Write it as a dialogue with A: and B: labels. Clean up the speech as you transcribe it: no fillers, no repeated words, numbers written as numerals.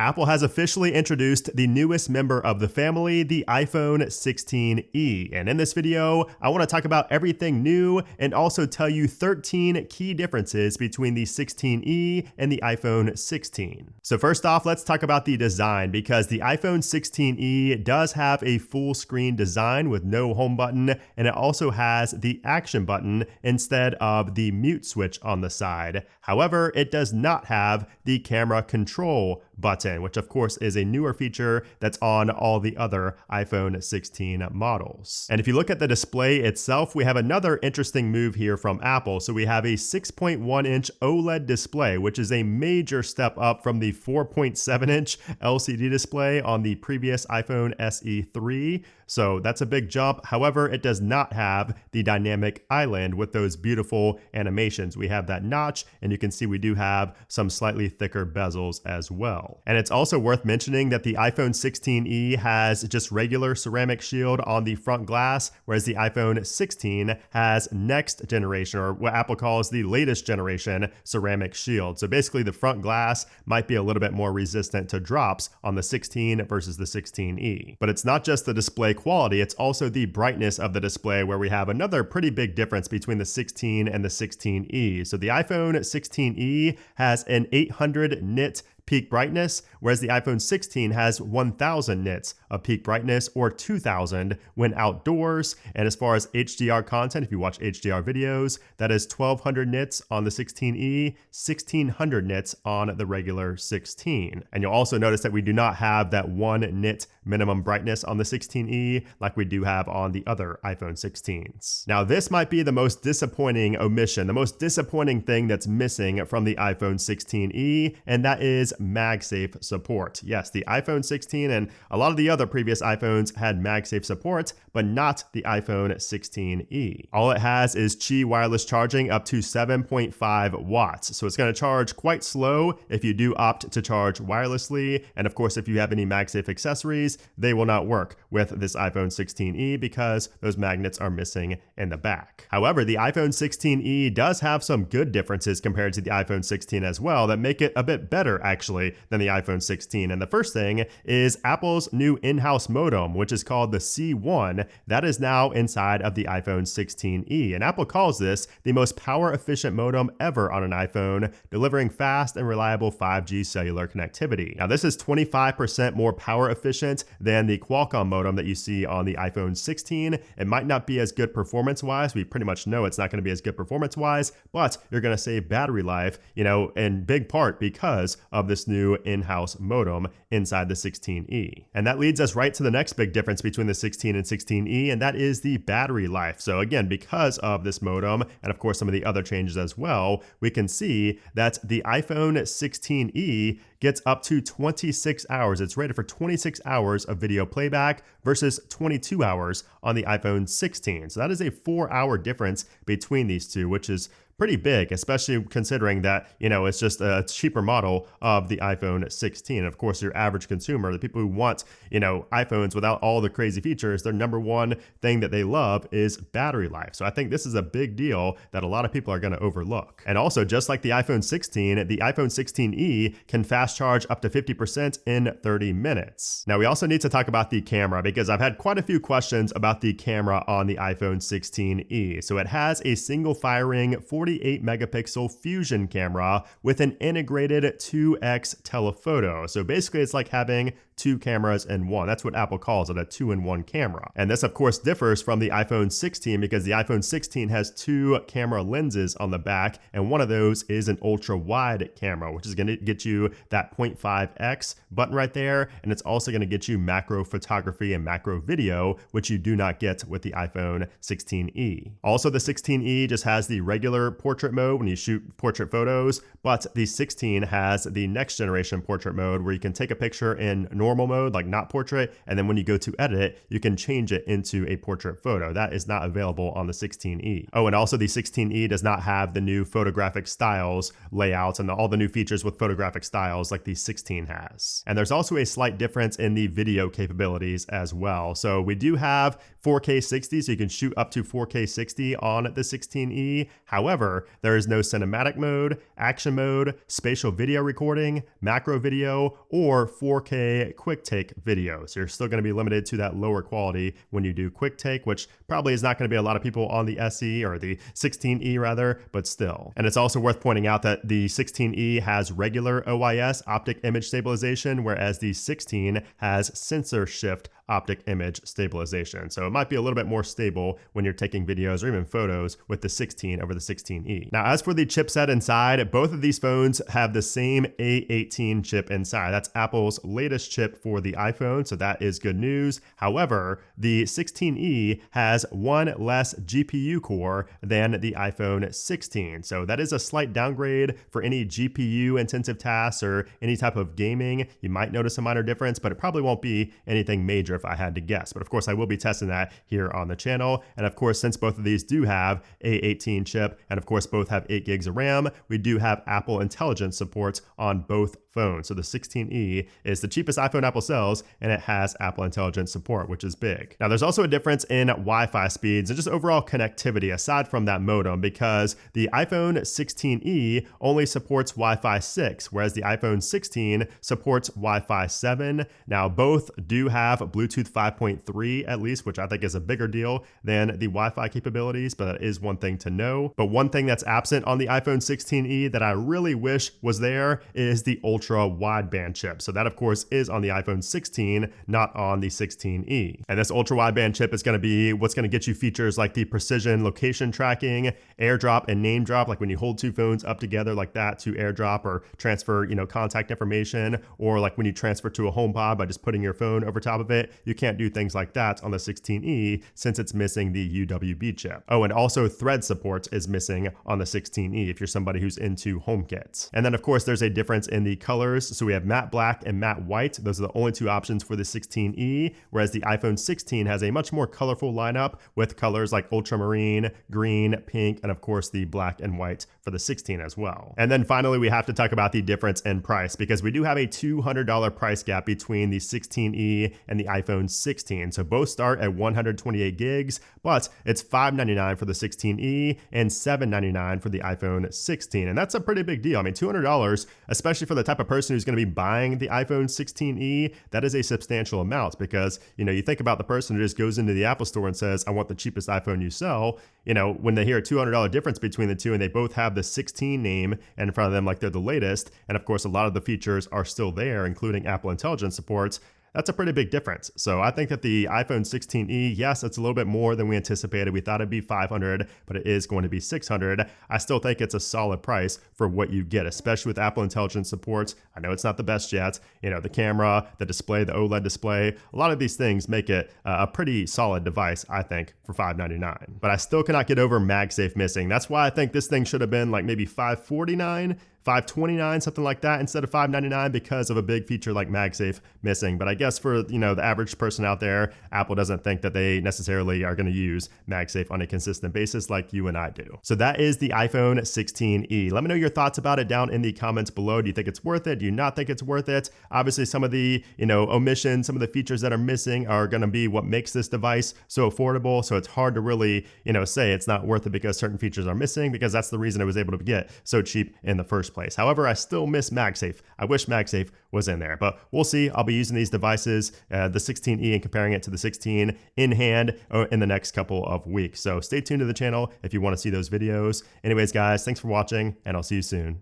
A: Apple has officially introduced the newest member of the family, the iPhone 16e. And in this video, I want to talk about everything new and also tell you 13 key differences between the 16e and the iPhone 16. So first off, let's talk about the design, because the iPhone 16e does have a full screen design with no home button, and it also has the action button instead of the mute switch on the side. However, it does not have the camera control button, which of course is a newer feature that's on all the other iPhone 16 models. And if you look at the display itself, we have another interesting move here from Apple. So we have a 6.1-inch OLED display, which is a major step up from the 4.7-inch LCD display on the previous iPhone SE 3. So that's a big jump. However, it does not have the dynamic island with those beautiful animations. We have that notch, and you can see we do have some slightly thicker bezels as well. And it's also worth mentioning that the iPhone 16e has just regular ceramic shield on the front glass, whereas the iPhone 16 has next generation, or what Apple calls the latest generation, ceramic shield. So basically the front glass might be a little bit more resistant to drops on the 16 versus the 16e. But it's not just the display quality, it's also the brightness of the display, where we have another pretty big difference between the 16 and the 16e. So the iPhone 16e has an 800 nit peak brightness, whereas the iPhone 16 has 1000 nits of peak brightness, or 2000 when outdoors. And as far as HDR content, if you watch HDR videos, that is 1200 nits on the 16e, 1600 nits on the regular 16. And you'll also notice that we do not have that 1 nit minimum brightness on the 16e like we do have on the other iPhone 16s. Now, this might be the most disappointing omission, the most disappointing thing that's missing from the iPhone 16e, and that is MagSafe support. Yes, the iPhone 16 and a lot of the other previous iPhones had MagSafe support, but not the iPhone 16e. All it has is Qi wireless charging up to 7.5 watts. So it's going to charge quite slow if you do opt to charge wirelessly. And of course, if you have any MagSafe accessories, they will not work with this iPhone 16e because those magnets are missing in the back. However, the iPhone 16e does have some good differences compared to the iPhone 16 as well that make it a bit better actually than the iPhone 16. And the first thing is Apple's new in-house modem, which is called the C1, that is now inside of the iPhone 16e. And Apple calls this the most power efficient modem ever on an iPhone, delivering fast and reliable 5G cellular connectivity. Now, this is 25% more power efficient than the Qualcomm modem that you see on the iPhone 16. It might not be as good performance-wise. We pretty much know it's not going to be as good performance-wise, but you're going to save battery life, in big part because of this new in-house modem inside the 16e. And that leads us right to the next big difference between the 16 and 16e, and that is the battery life. So again, because of this modem, and of course some of the other changes as well, we can see that the iPhone 16e gets up to 26 hours. It's rated for 26 hours of video playback versus 22 hours on the iPhone 16. So that is a 4-hour difference between these two, which is pretty big, especially considering that, it's just a cheaper model of the iPhone 16. Of course, your average consumer, the people who want, iPhones without all the crazy features, their number one thing that they love is battery life. So I think this is a big deal that a lot of people are going to overlook. And also, just like the iPhone 16, the iPhone 16e can fast charge up to 50% in 30 minutes. Now, we also need to talk about the camera, because I've had quite a few questions about the camera on the iPhone 16e. So it has a single firing 48 megapixel fusion camera with an integrated 2x telephoto. So basically it's like having two cameras in one. That's what Apple calls it, a 2-in-1 camera. And this of course differs from the iPhone 16 because the iPhone 16 has two camera lenses on the back, and one of those is an ultra wide camera, which is going to get you that 0.5x button right there. And it's also going to get you macro photography and macro video, which you do not get with the iPhone 16e. Also, the 16e just has the regular portrait mode when you shoot portrait photos, but the 16 has the next generation portrait mode where you can take a picture in normal mode, like not portrait, and then when you go to edit it, you can change it into a portrait photo. That is not available on the 16e. Oh, and also the 16e does not have the new photographic styles layouts and all the new features with photographic styles like the 16 has. And there's also a slight difference in the video capabilities as well. So we do have 4K 60, so you can shoot up to 4K 60 on the 16e. However, However, there is no cinematic mode, action mode, spatial video recording, macro video, or 4K quick take video. So you're still going to be limited to that lower quality when you do quick take, which probably is not going to be a lot of people on the SE or the 16E rather, but still. And it's also worth pointing out that the 16E has regular OIS, optic image stabilization, whereas the 16 has sensor shift optic image stabilization. So it might be a little bit more stable when you're taking videos or even photos with the 16 over the 16E. Now, as for the chipset inside, both of these phones have the same A18 chip inside. That's Apple's latest chip for the iPhone, so that is good news. However, the 16E has one less GPU core than the iPhone 16. So that is a slight downgrade for any GPU intensive tasks or any type of gaming. You might notice a minor difference, but it probably won't be anything major if I had to guess. But of course, I will be testing that here on the channel. And of course, since both of these do have A18 chip, and of course, both have 8 gigs of RAM, we do have Apple Intelligence support on both phones. So the 16E is the cheapest iPhone Apple sells, and it has Apple Intelligence support, which is big. Now, there's also a difference in Wi-Fi speeds and just overall connectivity aside from that modem, because the iPhone 16E only supports Wi-Fi 6, whereas the iPhone 16 supports Wi-Fi 7. Now, both do have Bluetooth 5.3 at least, which I think is a bigger deal than the Wi-Fi capabilities, but that is one thing to know. But one thing that's absent on the iPhone 16E that I really wish was there is the ultra wideband chip. So that of course is on the iPhone 16, not on the 16E. And this ultra wideband chip is going to be what's going to get you features like the precision location tracking, AirDrop and name drop, like when you hold two phones up together like that to AirDrop or transfer, contact information, or like when you transfer to a HomePod by just putting your phone over top of it. You can't do things like that on the 16E since it's missing the UWB chip. Oh, and also Thread support is missing on the 16E if you're somebody who's into HomeKits. And then of course there's a difference in the colors. So we have matte black and matte white. Those are the only two options for the 16E, whereas the iPhone 16 has a much more colorful lineup with colors like ultramarine, green, pink, and of course the black and white for the 16 as well. And then finally, we have to talk about the difference in price because we do have a $200 price gap between the 16E and the iPhone 16. So both start at 128 gigs, but it's $599 for the 16E and $799 for the iPhone 16. And that's a pretty big deal. I mean, $200, especially for the type of person who's going to be buying the iPhone 16E, that is a substantial amount because, you think about the person who just goes into the Apple store and says, I want the cheapest iPhone you sell. When they hear a $200 difference between the two and they both have the 16 name in front of them like they're the latest, and of course a lot of the features are still there, including Apple Intelligence support, that's a pretty big difference. So I think that the iPhone 16E, yes, it's a little bit more than we anticipated. We thought it'd be $500, but it is going to be $600. I still think it's a solid price for what you get, especially with Apple Intelligence support. I know it's not the best yet. The camera, the display, the OLED display, a lot of these things make it a pretty solid device, I think, for $599. But I still cannot get over MagSafe missing. That's why I think this thing should have been like maybe $549, $529, something like that, instead of $599 because of a big feature like MagSafe missing. But I guess for the average person out there, Apple doesn't think that they necessarily are going to use MagSafe on a consistent basis like you and I do. So that is the iPhone 16E. Let me know your thoughts about it down in the comments below. Do you think it's worth it? Do you not think it's worth it? Obviously, some of the omissions, some of the features that are missing are going to be what makes this device so affordable. So it's hard to really say it's not worth it because certain features are missing, because that's the reason it was able to get so cheap in the first place. However, I still miss MagSafe. I wish MagSafe was in there, but we'll see. I'll be using these devices, the 16E, and comparing it to the 16 in hand in the next couple of weeks. So stay tuned to the channel if you want to see those videos. Anyways, guys, thanks for watching, and I'll see you soon.